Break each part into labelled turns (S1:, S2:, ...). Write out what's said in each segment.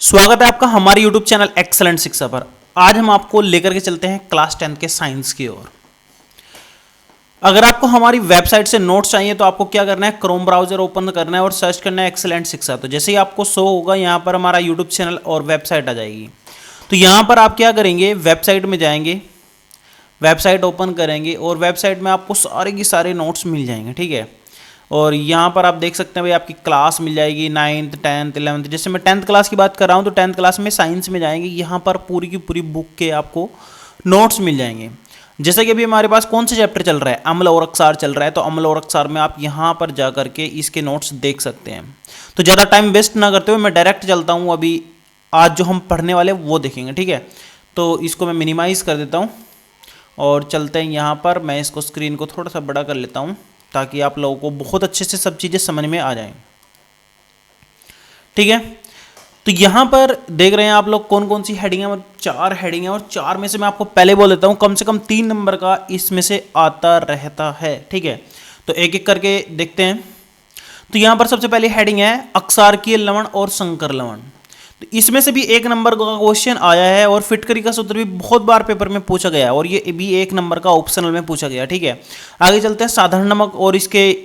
S1: स्वागत है आपका हमारे YouTube चैनल एक्सेलेंट शिक्षा पर। आज हम आपको लेकर के चलते हैं क्लास 10 के साइंस की ओर। अगर आपको हमारी वेबसाइट से नोट्स चाहिए तो आपको क्या करना है, क्रोम ब्राउजर ओपन करना है और सर्च करना है एक्सेलेंट शिक्षा। तो जैसे ही आपको शो होगा यहाँ पर हमारा YouTube चैनल और वेबसाइट आ जाएगी। तो यहाँ पर आप क्या करेंगे, वेबसाइट में जाएंगे, वेबसाइट ओपन करेंगे और वेबसाइट में आपको सारे के सारे नोट्स मिल जाएंगे। ठीक है, और यहाँ पर आप देख सकते हैं भाई आपकी क्लास मिल जाएगी 9th 10th 11th। जैसे मैं 10th क्लास की बात कर रहा हूँ तो 10th क्लास में साइंस में जाएंगे, यहाँ पर पूरी की पूरी बुक के आपको नोट्स मिल जाएंगे। जैसे कि अभी हमारे पास कौन सा चैप्टर चल रहा है, अम्ल और अक्षार चल रहा है, तो अम्ल और अक्षार में आप यहाँ पर जा करके इसके नोट्स देख सकते हैं। तो ज़्यादा टाइम वेस्ट ना करते हुए मैं डायरेक्ट चलता हूँ, अभी आज जो हम पढ़ने वाले वो देखेंगे। ठीक है, तो इसको मैं मिनिमाइज़ कर देता हूँ और चलते हैं यहाँ पर। मैं इसको स्क्रीन को थोड़ा सा बड़ा कर लेता हूँ ताकि आप लोगों को बहुत अच्छे से सब चीज़ें समझ में आ जाएं। ठीक है, तो यहाँ पर देख रहे हैं आप लोग कौन कौन सी हेडिंग है, 4 हेडिंग है और 4 में से मैं आपको पहले बोल देता हूँ कम से कम 3 नंबर का इसमें से आता रहता है। ठीक है, तो एक एक करके देखते हैं। तो यहाँ पर सबसे पहली हेडिंग है अक्षारकीय लवण और संकर लवण। तो इसमें से भी 1 नंबर का क्वेश्चन आया है और फिटकरी का सूत्र भी बहुत बार पेपर में पूछा गया है और ये भी 1 नंबर का ऑप्शनल में पूछा गया। ठीक है, आगे चलते हैं। साधारण नमक और इसके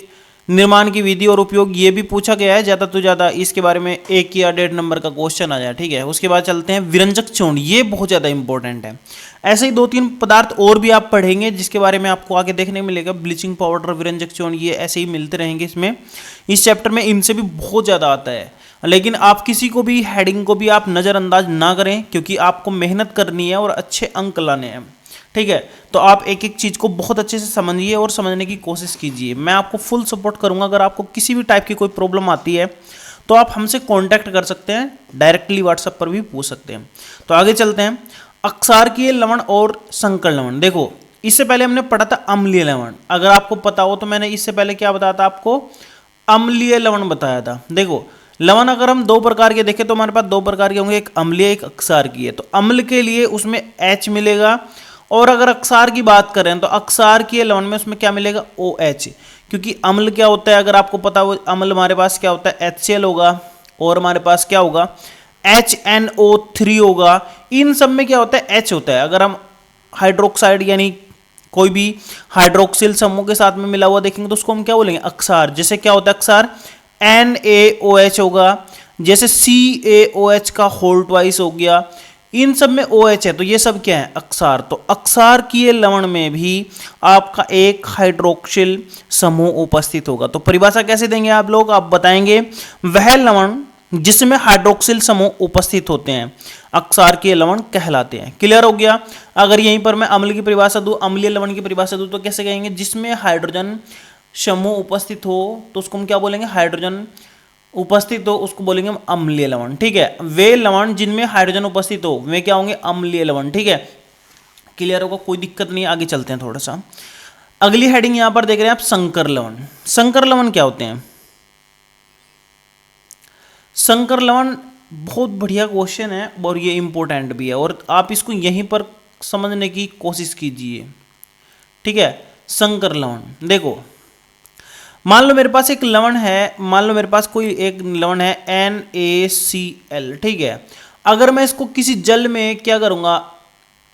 S1: निर्माण की विधि और उपयोग, ये भी पूछा गया है, ज़्यादा तो ज़्यादा इसके बारे में 1 या 1.5 नंबर का क्वेश्चन आ जाए। ठीक है, उसके बाद चलते हैं विरंजक चूर्ण, ये बहुत ज़्यादा इंपॉर्टेंट है। ऐसे ही 2-3 पदार्थ और भी आप पढ़ेंगे जिसके बारे में आपको आगे देखने मिलेगा। ब्लीचिंग पाउडर, विरंजक चूर्ण, ये ऐसे ही मिलते रहेंगे इसमें, इस चैप्टर में इनसे भी बहुत ज़्यादा आता है। लेकिन आप किसी को भी हेडिंग को भी आप नज़रअंदाज ना करें क्योंकि आपको मेहनत करनी है और अच्छे अंक लाने हैं। ठीक है, तो आप एक एक चीज़ को बहुत अच्छे से समझिए और समझने की कोशिश कीजिए। मैं आपको फुल सपोर्ट करूंगा। अगर आपको किसी भी टाइप की कोई प्रॉब्लम आती है तो आप हमसे कांटेक्ट कर सकते हैं, डायरेक्टली व्हाट्सएप पर भी पूछ सकते हैं। तो आगे चलते हैं। अक्षारकीय लवण और संकर लवण, देखो इससे पहले हमने पढ़ा था अम्लीय लवण। अगर आपको पता हो तो मैंने इससे पहले क्या बताया था आपको, अम्लीय लवण बताया था। देखो लवण अगर हम 2 प्रकार के देखें तो हमारे पास 2 प्रकार के होंगे, एक अम्लीय एक अक्षारकीय। तो अम्ल के लिए उसमें H मिलेगा और अगर अक्षार की बात करें तो अक्षारकीय लवण में उसमें क्या मिलेगा, OH। क्योंकि अम्ल क्या होता है, अगर आपको पता हो, अम्ल हमारे पास क्या होता है, HCl होगा और हमारे पास क्या होगा, HNO3 होगा। इन सब में क्या होता है, H होता है। अगर हम हाइड्रोक्साइड यानी कोई भी हाइड्रोक्सिल समूह के साथ में मिला हुआ देखेंगे तो उसको हम क्या बोलेंगे, अक्षार। जैसे क्या होता है अक्षार, NaOH होगा, जैसे CaOH का होल ट्वाइस हो गया, इन सब में OH है, तो ये सब क्या है, अक्षार। तो अक्षारकीय लवण में भी आपका एक हाइड्रोक्सिल समूह उपस्थित होगा। तो परिभाषा कैसे देंगे आप लोग, आप बताएंगे वह लवण जिसमें हाइड्रोक्सिल समूह उपस्थित होते हैं अक्षारकीय लवण कहलाते हैं। क्लियर हो गया। अगर यहीं पर मैं अम्ल की परिभाषा दूं, अम्लीय लवण की परिभाषा दूं तो कैसे कहेंगे, जिसमें हाइड्रोजन समूह उपस्थित हो तो उसको हम क्या बोलेंगे, हाइड्रोजन उपस्थित हो उसको बोलेंगे हम अम्लीय लवण। ठीक है, वे लवण जिनमें हाइड्रोजन उपस्थित हो वे क्या होंगे, अम्लीय लवण। ठीक है, क्लियर होगा, कोई दिक्कत नहीं है। आगे चलते हैं थोड़ा सा। अगली हेडिंग यहां पर देख रहे हैं आप, संकर लवण। संकर लवण क्या होते हैं, संकर लवण बहुत बढ़िया क्वेश्चन है और ये इंपॉर्टेंट भी है और आप इसको यहीं पर समझने की कोशिश कीजिए। ठीक है, संकर लवण देखो, मान लो मेरे पास एक लवण है, मान लो मेरे पास कोई एक लवण है NaCl। ठीक है, अगर मैं इसको किसी जल में क्या करूंगा,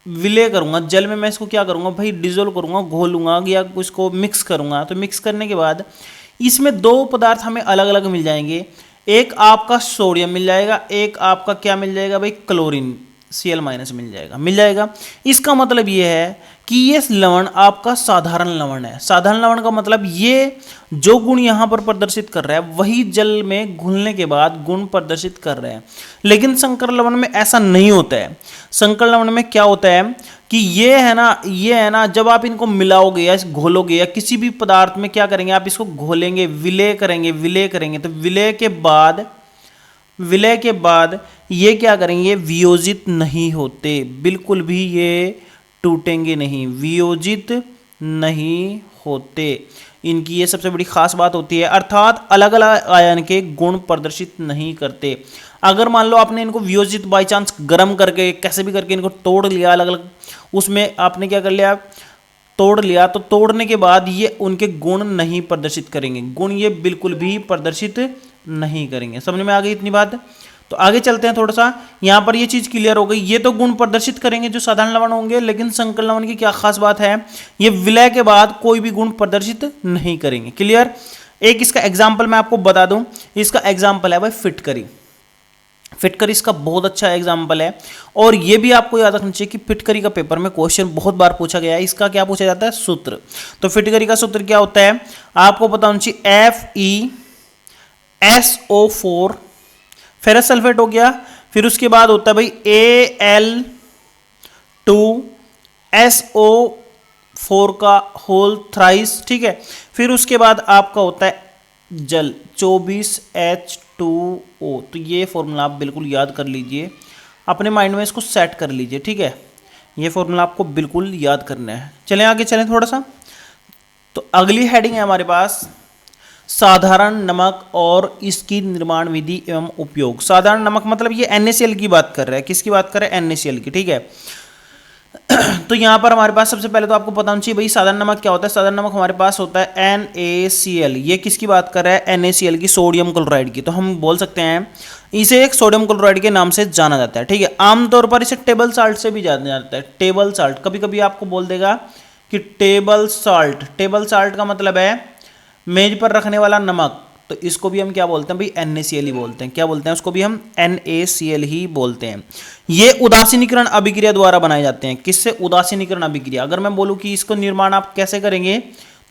S1: विलय करूंगा, जल में मैं इसको क्या करूंगा भाई, डिजोल्व करूंगा, घोलूंगा या इसको मिक्स करूंगा। तो मिक्स करने के बाद इसमें 2 पदार्थ हमें अलग अलग मिल जाएंगे। एक आपका सोडियम मिल जाएगा, एक आपका क्या मिल जाएगा भाई, क्लोरीन Cl- मिल जाएगा। इसका मतलब ये है कि ये लवण आपका साधारण लवण है। साधारण लवण का मतलब ये जो गुण यहां पर प्रदर्शित कर रहा है वही जल में घुलने के बाद गुण प्रदर्शित कर रहे हैं। लेकिन संकर लवण में ऐसा नहीं होता है। संकर लवण में क्या होता है कि ये है ना, जब आप इनको मिलाओगे या घोलोगे या किसी भी पदार्थ में क्या करेंगे, आप इसको घोलेंगे, विलय करेंगे तो विलय के बाद ये क्या करेंगे, वियोजित नहीं होते, बिल्कुल भी ये टूटेंगे नहीं, वियोजित नहीं होते। इनकी ये सबसे बड़ी खास बात होती है, अर्थात अलग अलग आयन के गुण प्रदर्शित नहीं करते। अगर मान लो आपने इनको वियोजित बाई चांस गर्म करके कैसे भी करके इनको तोड़ लिया, अलग अलग उसमें आपने क्या कर लिया, तोड़ लिया, तो तोड़ने के बाद ये उनके गुण नहीं प्रदर्शित करेंगे, गुण ये बिल्कुल भी प्रदर्शित नहीं करेंगे। समझ में आ गई इतनी बात। तो आगे चलते हैं थोड़ा सा, यहां पर ये चीज क्लियर हो गई। ये तो गुण प्रदर्शित करेंगे जो साधारण लवण होंगे, लेकिन संकलन लवण की क्या खास बात है, ये विलय के बाद कोई भी गुण प्रदर्शित नहीं करेंगे। क्लियर। एक इसका एग्जाम्पल मैं आपको बता दूं, इसका एग्जाम्पल है भाई फिटकरी। फिटकरी इसका बहुत अच्छा एग्जाम्पल है, और ये भी आपको याद रखना चाहिए कि फिटकरी का पेपर में क्वेश्चन बहुत बार पूछा गया है। इसका क्या पूछा जाता है, सूत्र। तो फिटकरी का सूत्र क्या होता है आपको पता होना चाहिए, FeSO4 फेरस सल्फेट हो गया, फिर उसके बाद होता है भाई Al2SO4 का होल थ्राइस, ठीक है। फिर उसके बाद आपका होता है जल 24H2O। तो ये फॉर्मूला आप बिल्कुल याद कर लीजिए, अपने माइंड में इसको सेट कर लीजिए, ठीक है। ये फॉर्मूला आपको बिल्कुल याद करना है। चलें आगे चलें थोड़ा सा, तो अगली हेडिंग है हमारे पास साधारण नमक और इसकी निर्माण विधि एवं उपयोग। साधारण नमक मतलब ये NaCl की बात कर रहा है, किसकी बात कर रहा है, NaCl की, ठीक है। तो यहां पर हमारे पास सबसे पहले तो आपको पता होना चाहिए भाई साधारण नमक क्या होता है। साधारण नमक हमारे पास होता है NaCl। ये किसकी बात कर रहा है, NaCl की, सोडियम क्लोराइड की। तो हम बोल सकते हैं इसे एक सोडियम क्लोराइड के नाम से जाना जाता है, ठीक है। आमतौर पर इसे टेबल साल्ट से भी जाना जाता है, टेबल साल्ट। कभी कभी आपको बोल देगा कि टेबल साल्ट। टेबल साल्ट का मतलब है मेज पर रखने वाला नमक, तो इसको भी हम क्या बोलते हैं भाई, NaCl ही बोलते हैं। क्या बोलते हैं उसको भी हम, NaCl ही बोलते हैं। ये उदासीनीकरण अभिक्रिया द्वारा बनाए जाते हैं। किससे, उदासीनीकरण अभिक्रिया। अगर मैं बोलूं कि इसको निर्माण आप कैसे करेंगे,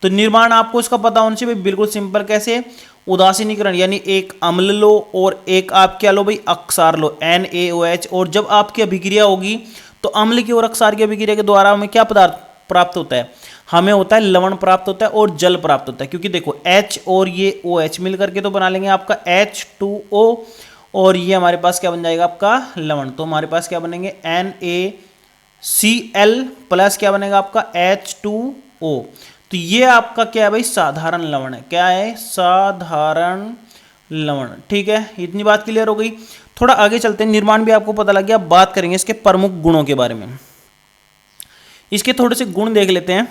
S1: तो निर्माण आपको इसका पता होना चाहिए, बिल्कुल सिंपल। कैसे, उदासीनीकरण यानी एक अम्ल लो और एक आप क्या लो भाई, अक्षार लो, NaOH। और जब आपकी अभिक्रिया होगी तो अम्ल की और अक्षार की अभिक्रिया के द्वारा हमें क्या पदार्थ प्राप्त होता है, हमें होता है लवण प्राप्त होता है और जल प्राप्त होता है। क्योंकि देखो H और ये OH मिल करके तो बना लेंगे आपका H2O, और ये हमारे पास क्या बन जाएगा आपका लवण। तो हमारे पास क्या बनेंगे, NaCl प्लस क्या बनेगा आपका H2O। तो ये आपका क्या है भाई, साधारण लवण है। क्या है, साधारण लवण, ठीक है। इतनी बात क्लियर हो गई। थोड़ा आगे चलते हैं, निर्माण भी आपको पता लग गया। बात करेंगे इसके प्रमुख गुणों के बारे में। इसके थोड़े से गुण देख लेते हैं।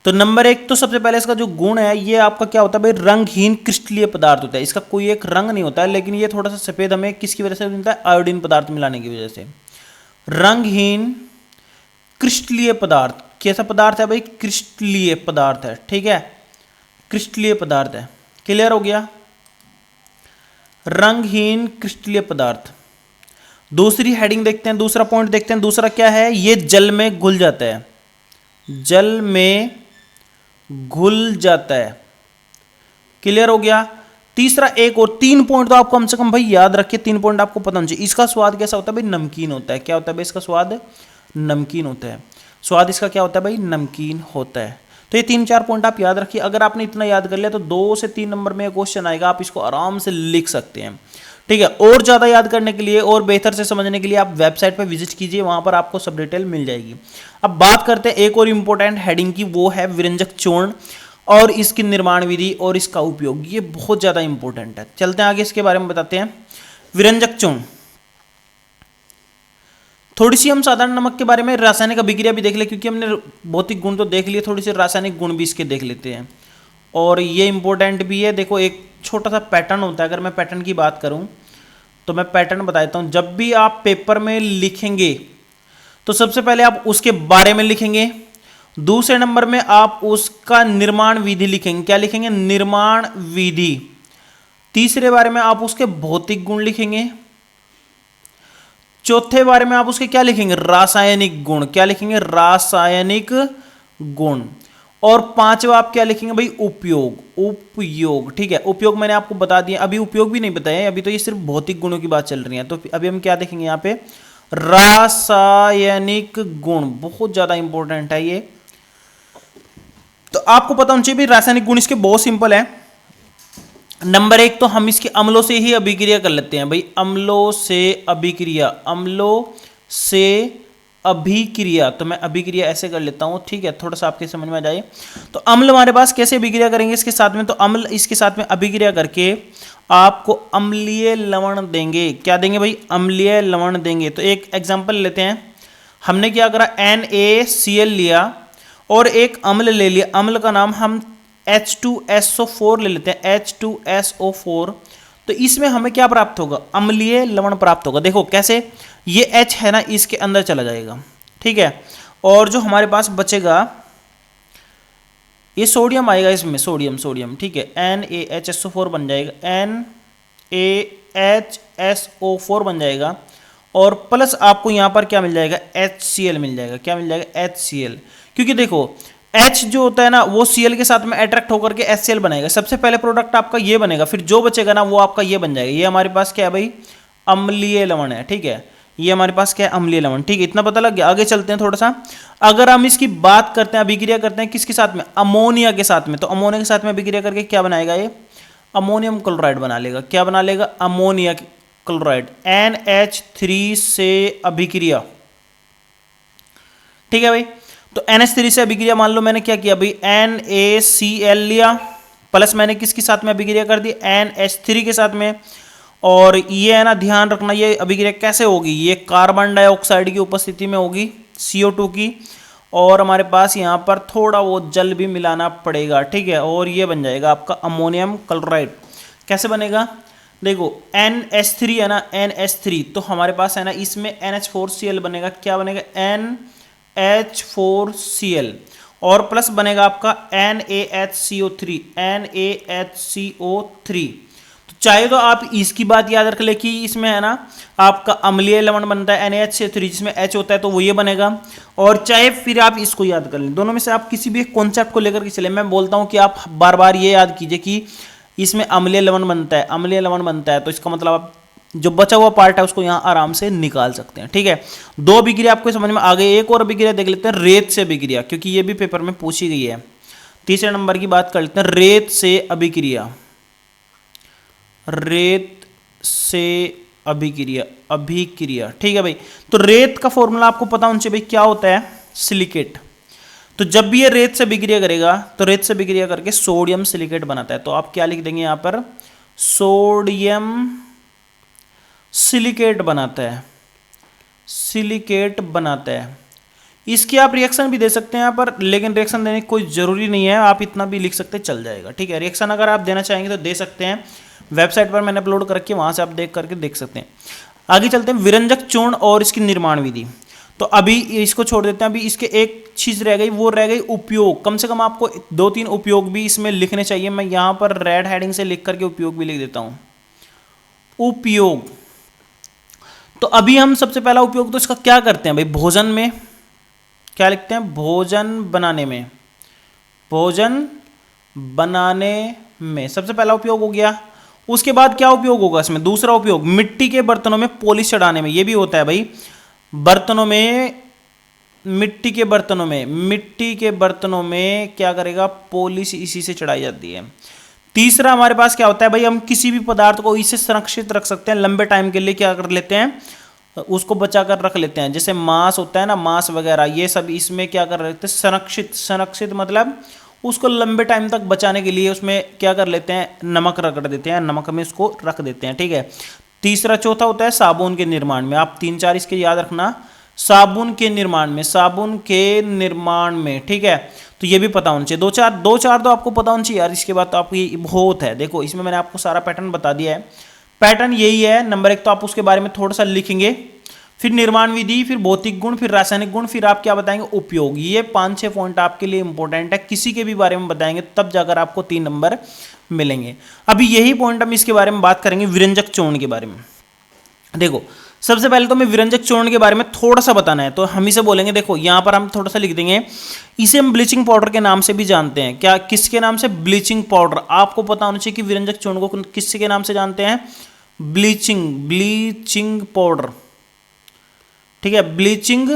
S1: तो नंबर 1 तो सबसे पहले इसका जो गुण है, ये आपका क्या होता है भाई, रंगहीन क्रिस्टलीय पदार्थ होता है। इसका कोई एक रंग नहीं होता है, लेकिन ये थोड़ा सा सफेद हमें किसकी वजह से मिलता है, आयोडीन पदार्थ मिलाने की वजह से। रंगहीन क्रिस्टलीय पदार्थ, कैसा पदार्थ है भाई, क्रिस्टलीय पदार्थ है, ठीक है, क्रिस्टलीय पदार्थ है। क्लियर हो गया, रंगहीन क्रिस्टलीय पदार्थ। दूसरी हेडिंग देखते हैं, दूसरा पॉइंट देखते हैं। दूसरा क्या है, ये जल में घुल जाता है, जल में घुल जाता है। क्लियर हो गया। तीसरा, एक और 3 पॉइंट तो आप कम से कम भाई याद रखिए, 3 पॉइंट आपको पता होना चाहिए। इसका स्वाद कैसा होता है भाई, नमकीन होता है। क्या होता है भाई, इसका स्वाद नमकीन होता है। स्वाद इसका क्या होता है भाई, नमकीन होता है। तो ये 3-4 पॉइंट आप याद रखिए। अगर आपने इतना याद कर लिया तो 2 से 3 नंबर में क्वेश्चन आएगा, आप इसको आराम से लिख सकते हैं, ठीक है। और ज्यादा याद करने के लिए और बेहतर से समझने के लिए आप वेबसाइट पर विजिट कीजिए, वहां पर आपको सब डिटेल मिल जाएगी। अब बात करते हैं एक और इंपॉर्टेंट हेडिंग की, वो है विरंजक चूर्ण और इसकी निर्माण विधि और इसका उपयोग। ये बहुत ज्यादा इंपॉर्टेंट है। चलते हैं आगे, इसके बारे में बताते हैं। विरंजक चूर्ण, थोड़ी सी हम साधारण नमक के बारे में रासायनिक अभिक्रिया भी देख ले, क्योंकि हमने भौतिक गुण तो देख लिए, थोड़ी सी रासायनिक गुण भी इसके देख लेते हैं, और ये इंपॉर्टेंट भी है। देखो एक छोटा सा पैटर्न होता है, अगर मैं पैटर्न की बात करूं तो मैं पैटर्न बता देता हूं। जब भी आप पेपर में लिखेंगे तो सबसे पहले आप उसके बारे में लिखेंगे, दूसरे नंबर में आप उसका निर्माण विधि लिखेंगे। क्या लिखेंगे, निर्माण विधि। तीसरे बारे में आप उसके भौतिक गुण लिखेंगे, चौथे बारे में आप उसके क्या लिखेंगे, रासायनिक गुण। क्या लिखेंगे, रासायनिक गुण। और पांचवा आप क्या लिखेंगे भाई, उपयोग। उपयोग, ठीक है। उपयोग मैंने आपको बता दिया, अभी उपयोग भी नहीं बताया, अभी तो ये सिर्फ भौतिक गुणों की बात चल रही है। तो अभी हम क्या देखेंगे यहाँ पे, रासायनिक गुण, बहुत ज्यादा इंपॉर्टेंट है ये। तो आपको पता होना चाहिए भाई रासायनिक गुण इसके बहुत सिंपल है। नंबर 1 तो हम इसके अम्लों से ही अभिक्रिया कर लेते हैं भाई, अम्लों से अभिक्रिया, अम्लों से अभिक्रिया। तो मैं अभिक्रिया ऐसे कर लेता हूं, ठीक है, थोड़ा सा आपके समझ में आ जाए। तो अम्ल हमारे पास कैसे अभिक्रिया करेंगे इसके साथ में, तो अम्ल इसके साथ में अभिक्रिया करके आपको अम्लीय लवण देंगे। क्या देंगे भाई, अम्लीय लवण देंगे। तो एक एग्जांपल लेते हैं, हमने क्या करा, NaCl लिया और एक अम्ल ले लिया, अम्ल का नाम हम H2SO4 ले लेते हैं, H2SO4। तो इसमें हमें क्या प्राप्त होगा, अम्लीय लवण प्राप्त होगा। देखो कैसे, ये H है ना इसके अंदर चला जाएगा, ठीक है, और जो हमारे पास बचेगा ये सोडियम आएगा इसमें, सोडियम, ठीक है, NaHSO4 बन जाएगा, NaHSO4 बन जाएगा, और प्लस आपको यहां पर क्या मिल जाएगा, HCl मिल जाएगा। क्या मिल जाएगा, HCl, क्योंकि देखो H जो होता है ना वो Cl के साथ में अट्रैक्ट होकर के HCl बनाएगा। सबसे पहले प्रोडक्ट आपका ये बनेगा, फिर जो बचेगा ना वो आपका ये बन जाएगा। ये हमारे पास क्या है भाई, अम्लीय लवण है, ठीक है, ये हमारे पास क्या है, अम्लीय लवण, ठीक है, इतना पता लग गया। आगे चलते हैं थोड़ा सा। अगर हम इसकी बात करते हैं, अभिक्रिया करते हैं किसके साथ में, अमोनिया के साथ में, तो अमोनिया के साथ में अभिक्रिया करके क्या बनाएगा, ये अमोनियम क्लोराइड बना लेगा। क्या बना लेगा, अमोनिया क्लोराइड, NH3 से अभिक्रिया, ठीक है भाई। तो NH3 से अभिक्रिया, मान लो मैंने क्या किया भाई, NaCl लिया, प्लस मैंने किसके साथ में अभिक्रिया कर दी, NH3 के साथ में। और ये है ना, ध्यान रखना, ये अभिक्रिया कैसे होगी, ये कार्बन डाइऑक्साइड की उपस्थिति में होगी, CO2 की, और हमारे पास यहाँ पर थोड़ा वो जल भी मिलाना पड़ेगा, ठीक है, और ये बन जाएगा आपका अमोनियम क्लोराइड। कैसे बनेगा, देखो NH3 है ना, NH3, तो हमारे पास है ना इसमें NH4Cl बनेगा। क्या बनेगा, NH4Cl, और प्लस बनेगा आपका NaHCO3, NaHCO3। तो चाहे तो आप इसकी बात याद रख ले कि इसमें है ना आपका अम्लीय लवण बनता है NaHCO3, जिसमें H होता है, तो वो ये बनेगा। और चाहे फिर आप इसको याद कर लें, दोनों में से आप किसी भी एक कॉन्सेप्ट को लेकर के चले। मैं बोलता हूं कि आप बार बार ये याद कीजिए कि इसमें अम्लीय लवण बनता है, अम्लीय लवण बनता है, तो इसका मतलब आप जो बचा हुआ पार्ट है उसको यहाँ आराम से निकाल सकते हैं, ठीक है। दो अभिक्रिया आपको समझ में आ गई। एक और अभिक्रिया देख लेते हैं, रेत से अभिक्रिया, क्योंकि ये भी पेपर में पूछी गई है। तीसरे नंबर की बात कर लेते हैं, रेत से अभिक्रिया, रेत से अभिक्रिया, ठीक है भाई। तो रेत का फॉर्मूला आपको पता होना चाहिए भाई, क्या होता है, सिलिकेट। तो जब भी ये रेत से अभिक्रिया करेगा, तो रेत से अभिक्रिया करके सोडियम सिलिकेट बनाता है। तो आप क्या लिख देंगे यहां पर, सोडियम सिलिकेट बनाता है, सिलिकेट बनाता है। इसकी आप रिएक्शन भी दे सकते हैं यहाँ पर, लेकिन रिएक्शन देने की कोई जरूरी नहीं है, आप इतना भी लिख सकते चल जाएगा, ठीक है। रिएक्शन अगर आप देना चाहेंगे तो दे सकते हैं, वेबसाइट पर मैंने अपलोड करके, वहां से आप देख करके देख सकते हैं। आगे चलते हैं, विरंजक चूर्ण और इसकी निर्माण विधि। तो अभी इसको छोड़ देते हैं, अभी इसके एक चीज रह गई, वो रह गई उपयोग। कम से कम आपको 2-3 उपयोग भी इसमें लिखने चाहिए। मैं यहां पर रेड हेडिंग से लिख करके उपयोग भी लिख देता हूं, उपयोग। तो अभी हम सबसे पहला उपयोग तो इसका क्या करते हैं भाई, भोजन में क्या लिखते हैं, भोजन बनाने में, भोजन बनाने में सबसे पहला उपयोग हो गया। उसके बाद क्या उपयोग होगा इसमें, दूसरा उपयोग, मिट्टी के बर्तनों में पॉलिश चढ़ाने में। ये भी होता है भाई, बर्तनों में, मिट्टी के बर्तनों में, मिट्टी के बर्तनों में क्या करेगा, पॉलिश इसी से चढ़ाई जाती है। तीसरा हमारे पास क्या होता है भाई, हम किसी भी पदार्थ को इससे संरक्षित रख सकते हैं लंबे टाइम के लिए। क्या कर लेते हैं, उसको बचा कर रख लेते हैं। जैसे मांस होता है ना, मांस वगैरह, ये सब इसमें क्या कर लेते हैं, संरक्षित। संरक्षित मतलब उसको लंबे टाइम तक बचाने के लिए उसमें क्या कर लेते हैं, नमक रगड़ देते हैं, नमक में उसको रख देते हैं, ठीक है। तीसरा, चौथा होता है साबुन के निर्माण में। आप 3-4 इसके याद रखना, साबुन के निर्माण में, साबुन के निर्माण में, ठीक है। तो ये भी पता होना चाहिए। 2-4 तो आपको पता होना चाहिए यार। इसके बाद तो आपको ये बहुत है। देखो इसमें मैंने आपको सारा पैटर्न बता दिया है। पैटर्न यही है, नंबर 1 तो आप उसके बारे में थोड़ा सा लिखेंगे, फिर निर्माण विधि, फिर भौतिक गुण, फिर रासायनिक गुण, फिर आप क्या बताएंगे, उपयोग। ये 5-6 पॉइंट आपके लिए इंपॉर्टेंट है। किसी के भी बारे में बताएंगे तब जाकर आपको 3 नंबर मिलेंगे। अभी यही पॉइंट हम इसके बारे में बात करेंगे, विरंजक चूर्ण के बारे में। देखो सबसे पहले तो हमें विरंजक चूर्ण के बारे में थोड़ा सा बताना है, तो हम इसे बोलेंगे, देखो यहां पर हम थोड़ा सा लिख देंगे, इसे हम ब्लीचिंग पाउडर के नाम से भी जानते हैं। क्या, किसके नाम से, ब्लीचिंग पाउडर। आपको पता होना चाहिए कि विरंजक चूर्ण को किसके नाम से जानते हैं, ब्लीचिंग पाउडर, ठीक है। ब्लीचिंग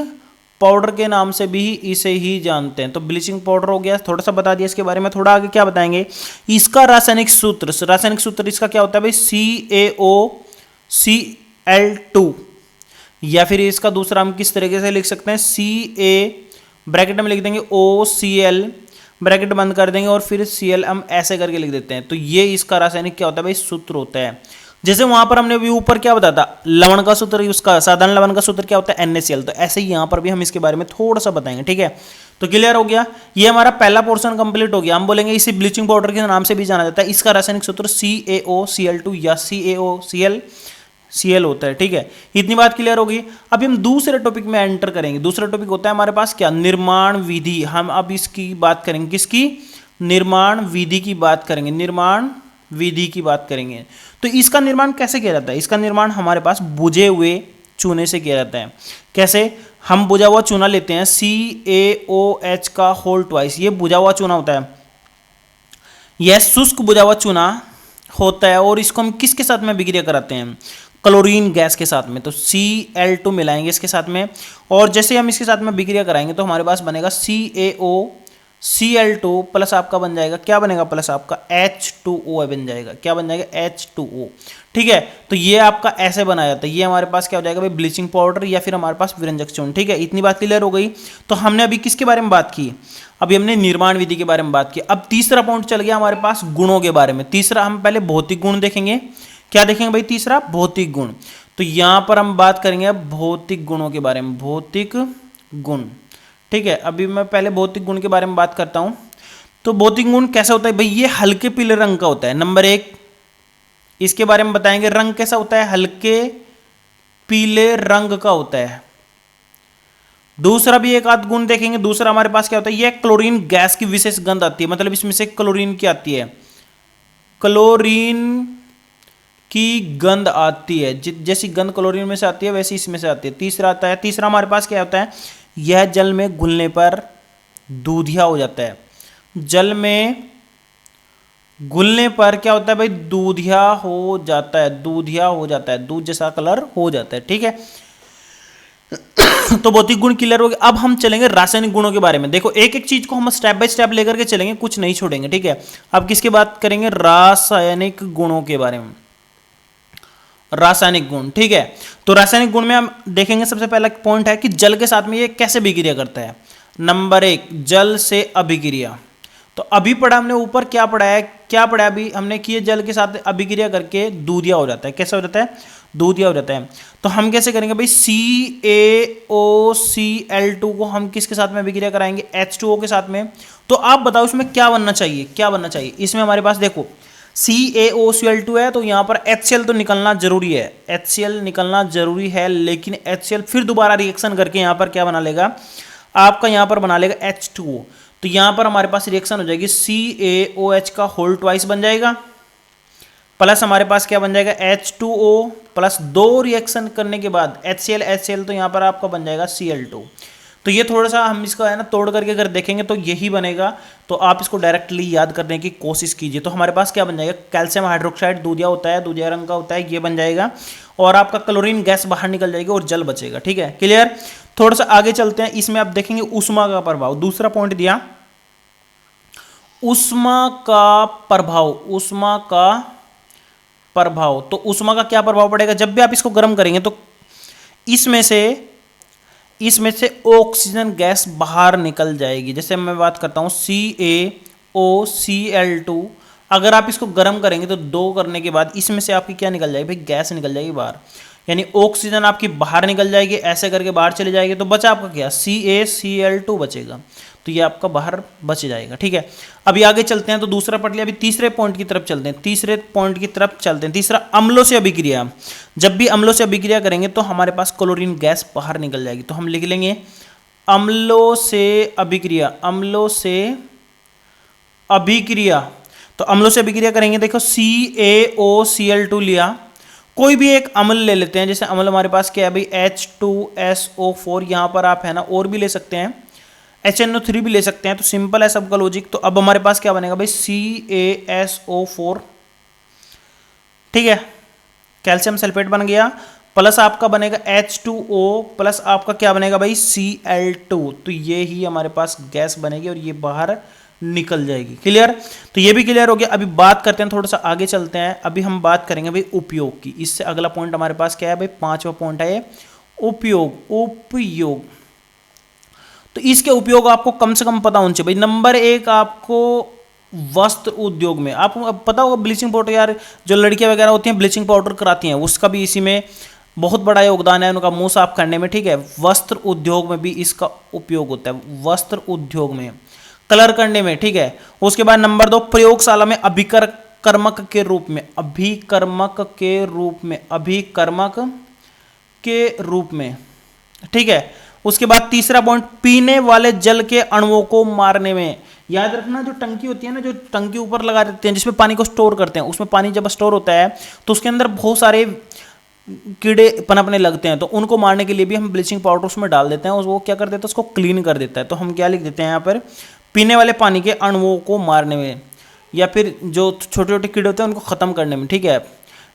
S1: पाउडर के नाम से भी इसे ही जानते हैं। तो ब्लीचिंग पाउडर हो गया, थोड़ा सा बता दिया इसके बारे में। थोड़ा आगे क्या बताएंगे, इसका रासायनिक सूत्र, रासायनिक सूत्र इसका क्या होता है भाई, CaOCl2, या फिर इसका दूसरा हम किस तरीके से लिख सकते हैं, Ca ब्रैकेट में लिख देंगे, OCl ब्रैकेट बंद कर देंगे, और फिर Cl हम ऐसे करके लिख देते हैं। तो ये इसका रासायनिक क्या होता है भाई, सूत्र होता है। जैसे वहां पर हमने अभी ऊपर क्या बताया था, लवण का सूत्र, उसका साधारण लवण का सूत्र क्या होता है, NaCl। तो ऐसे ही यहां पर भी हम इसके बारे में थोड़ा सा बताएंगे, ठीक है। तो क्लियर हो गया, ये हमारा पहला पोर्शन कंप्लीट हो गया। हम बोलेंगे इसे ब्लीचिंग पाउडर के नाम से भी जाना जाता है। इसका रासायनिक सूत्र CaOCl2 या CaOCl होता है, ठीक है। इतनी बात क्लियर हो गई। अभी हम दूसरे टॉपिक में एंटर करेंगे। दूसरा टॉपिक होता है हमारे पास क्या, निर्माण विधि। हम अब इसकी बात करेंगे, किसकी, निर्माण विधि की बात करेंगे, निर्माण विधि की बात करेंगे। तो इसका निर्माण कैसे किया जाता है? इसका निर्माण हमारे पास बुझे हुए चूने से किया जाता है। कैसे? हम बुझा हुआ चूना लेते हैं, CaOH का होल ट्वाइस, ये बुझा हुआ चूना होता है, यह शुष्क बुझा हुआ चूना होता है। और इसको हम किसके साथ में विक्रिया कराते हैं? क्लोरीन गैस के साथ में। तो Cl2 मिलाएंगे इसके साथ में, और जैसे हम इसके साथ में विक्रिया कराएंगे तो हमारे पास बनेगा CaOCl2 प्लस आपका बन जाएगा, क्या बनेगा, प्लस आपका H2O बन जाएगा। क्या बन जाएगा? H2O, ठीक है। तो ये आपका ऐसे बनाया जाता है। ये हमारे पास क्या हो जाएगा भाई, ब्लीचिंग पाउडर या फिर हमारे पास विरंजक चूर्ण, ठीक है। इतनी बात क्लियर हो गई। तो हमने अभी किसके बारे में बात की? अभी हमने निर्माण विधि के बारे में बात की। अब तीसरा पॉइंट चल गया हमारे पास गुणों के बारे में। तीसरा हम पहले भौतिक गुण देखेंगे। क्या देखेंगे भाई? तीसरा भौतिक गुण। तो यहां पर हम बात करेंगे अब भौतिक गुणों के बारे में, भौतिक गुण, ठीक है। अभी मैं पहले भौतिक गुण के बारे में बात करता हूं। तो भौतिक गुण कैसा होता है भाई? ये हल्के पीले रंग का होता है। नंबर 1 इसके बारे में बताएंगे, रंग कैसा होता है? हल्के पीले रंग का होता है। दूसरा भी एक आध गुण देखेंगे। दूसरा हमारे पास क्या होता है? ये क्लोरीन गैस की विशेष गंध आती है, मतलब इसमें से क्लोरीन की आती है, क्लोरीन की गंध आती है। जैसी गंध क्लोरीन में से आती है वैसी इसमें से आती है। तीसरा आता है, तीसरा हमारे पास क्या होता है? यह जल में घुलने पर दूधिया हो जाता है। जल में घुलने पर क्या होता है भाई? दूधिया हो जाता है, दूधिया हो जाता है, दूध जैसा कलर हो जाता है, ठीक है। तो भौतिक गुण क्लियर हो गए। अब हम चलेंगे रासायनिक गुणों के बारे में। देखो एक एक चीज को हम स्टेप बाय स्टेप लेकर के चलेंगे, कुछ नहीं छोड़ेंगे, ठीक है। अब किसकी बात करेंगे? रासायनिक गुणों के बारे में। रासायनिक गुण, ठीक है। तो रासायनिक गुण में हम देखेंगे, सबसे पहला पॉइंट है कि जल के साथ में ये कैसे अभिक्रिया करता है। नंबर 1 जल से अभिक्रिया। तो अभी पढ़ा हमने ऊपर, क्या पढ़ा है, क्या पढ़ा अभी हमने कि ये जल के साथ अभिक्रिया करके दूधिया हो जाता है। कैसा हो जाता है? दूधिया हो जाता है। तो हम कैसे करेंगे भाई? CaOCl2 को हम किसके साथ में अभिक्रिया कराएंगे? H2O के साथ में। तो आप बताओ इसमें क्या बनना चाहिए, क्या बनना चाहिए? इसमें हमारे पास देखो CaOCl2 है, तो यहां पर HCl तो निकलना जरूरी है, HCl निकलना जरूरी है, लेकिन HCl फिर दोबारा रिएक्शन करके यहां पर क्या बना लेगा? आपका यहां पर बना लेगा H2O। तो यहां पर हमारे पास रिएक्शन हो जाएगी, CaOH का होल ट्वाइस बन जाएगा, प्लस हमारे पास क्या बन जाएगा? H2O प्लस 2 रिएक्शन करने के बाद HCl, तो यहां पर आपका बन जाएगा Cl2। तो ये थोड़ा सा हम इसका है ना तोड़ करके अगर देखेंगे तो यही बनेगा। तो आप इसको डायरेक्टली याद करने की कोशिश कीजिए। तो हमारे पास क्या बन जाएगा? कैल्शियम हाइड्रोक्साइड दूधिया होता है, दूधिया रंग का होता है, ये बन जाएगा। और आपका क्लोरीन गैस बाहर निकल जाएगी और जल बचेगा, ठीक है, क्लियर। थोड़ा सा आगे चलते हैं। इसमें आप देखेंगे ऊष्मा का प्रभाव, दूसरा पॉइंट दिया, ऊष्मा का प्रभाव, ऊष्मा का प्रभाव। तो ऊष्मा का क्या प्रभाव पड़ेगा? जब भी आप इसको गर्म करेंगे तो इसमें से ऑक्सीजन गैस बाहर निकल जाएगी। जैसे मैं बात करता हूं CaOCl2, अगर आप इसको गर्म करेंगे तो 2 करने के बाद इसमें से आपकी क्या निकल जाएगी भाई? गैस निकल जाएगी बाहर, यानी ऑक्सीजन आपकी बाहर निकल जाएगी, ऐसे करके बाहर चली जाएगी। तो बचा आपका क्या? CaCl2 बचेगा। तो ये आपका बाहर बच जाएगा, ठीक है। अभी आगे चलते हैं। तो दूसरा पढ़ लिया, अभी तीसरे पॉइंट की तरफ चलते हैं। तीसरे पॉइंट की तरफ चलते हैं। तीसरा, अम्लों से अभिक्रिया। जब भी अम्लों से अभिक्रिया करेंगे तो हमारे पास क्लोरीन गैस बाहर निकल जाएगी। तो हम लिख लेंगे अम्लों से अभिक्रिया, अम्लों से अभिक्रिया। तो अम्लों से अभिक्रिया करेंगे, देखो CaOCl2 लिया, कोई भी एक अम्ल ले लेते हैं। जैसे अम्ल हमारे पास क्या है भाई? H2SO4, यहां पर आप है ना और भी ले सकते हैं, HNO3 भी ले सकते हैं। तो सिंपल है सबका लॉजिक। तो अब हमारे पास क्या बनेगा भाई? CaSO4, ठीक है, कैल्शियम सल्फेट बन गया, प्लस आपका बनेगा H2O, प्लस आपका क्या बनेगा भाई? Cl2। तो ये ही हमारे पास गैस बनेगी और ये बाहर निकल जाएगी, क्लियर। तो ये भी क्लियर हो गया। अभी बात करते हैं, थोड़ा सा आगे चलते हैं। अभी हम बात करेंगे भाई उपयोग की। इससे अगला पॉइंट हमारे पास क्या है भाई? 5वां पॉइंट है ये, उपयोग। उपयोग, तो इसके उपयोग आपको कम से कम पता होना चाहिए भाई। नंबर 1 आपको वस्त्र उद्योग में, आपको पता होगा ब्लीचिंग पाउडर, यार जो लड़कियां वगैरह होती हैं ब्लीचिंग पाउडर कराती हैं, उसका भी इसी में बहुत बड़ा योगदान है उनका मुंह साफ करने में, ठीक है। वस्त्र उद्योग में भी इसका उपयोग होता है, वस्त्र उद्योग में, कलर करने में, ठीक है। उसके बाद नंबर 2, प्रयोगशाला में अभिकर्मक के रूप में, अभिकर्मक के रूप में, अभिकर्मक के रूप में, ठीक है। उसके बाद तीसरा पॉइंट, पीने वाले जल के अणुओं को मारने में। याद रखना, जो टंकी होती है ना, जो टंकी ऊपर लगा देते हैं जिसमें पानी को स्टोर करते हैं, उसमें पानी जब स्टोर होता है तो उसके अंदर बहुत सारे कीड़े पनपने लगते हैं, तो उनको मारने के लिए भी हम ब्लीचिंग पाउडर उसमें डाल देते हैं और वो क्या कर देता है, उसको क्लीन कर देता है। तो हम क्या लिख देते हैं यहाँ पर, पीने वाले पानी के अणुओं को मारने में, या फिर जो छोटे छोटे कीड़े होते हैं उनको खत्म करने में, ठीक है।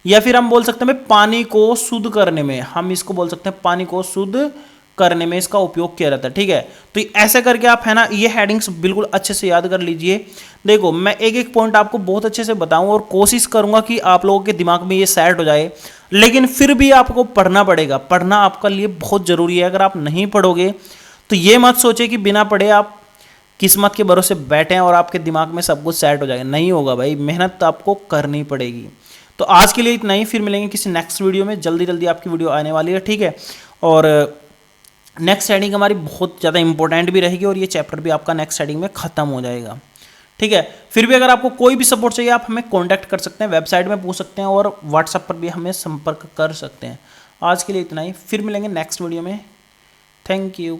S1: या फिर हम बोल सकते हैं पानी को शुद्ध करने में, हम इसको बोल सकते हैं पानी को शुद्ध करने में इसका उपयोग किया जाता है, ठीक है। तो ऐसे करके आप है ना ये हेडिंग्स बिल्कुल अच्छे से याद कर लीजिए। देखो मैं एक एक पॉइंट आपको बहुत अच्छे से बताऊं और कोशिश करूंगा कि आप लोगों के दिमाग में ये सेट हो जाए, लेकिन फिर भी आपको पढ़ना पड़ेगा, पढ़ना आपका लिए बहुत जरूरी है। अगर आप नहीं पढ़ोगे तो ये मत सोचे कि बिना पढ़े आप किस्मत के भरोसे बैठे हैं और आपके दिमाग में सब कुछ सेट हो जाएगा, नहीं होगा भाई, मेहनत आपको करनी पड़ेगी। तो आज के लिए इतना ही, फिर मिलेंगे किसी नेक्स्ट वीडियो में, जल्दी जल्दी आपकी वीडियो आने वाली है, ठीक है। और नेक्स्ट हेडिंग हमारी बहुत ज़्यादा इंपॉर्टेंट भी रहेगी और ये चैप्टर भी आपका नेक्स्ट हेडिंग में खत्म हो जाएगा, ठीक है। फिर भी अगर आपको कोई भी सपोर्ट चाहिए आप हमें कांटेक्ट कर सकते हैं, वेबसाइट में पूछ सकते हैं और व्हाट्सएप पर भी हमें संपर्क कर सकते हैं। आज के लिए इतना ही, फिर मिलेंगे नेक्स्ट वीडियो में। Thank you.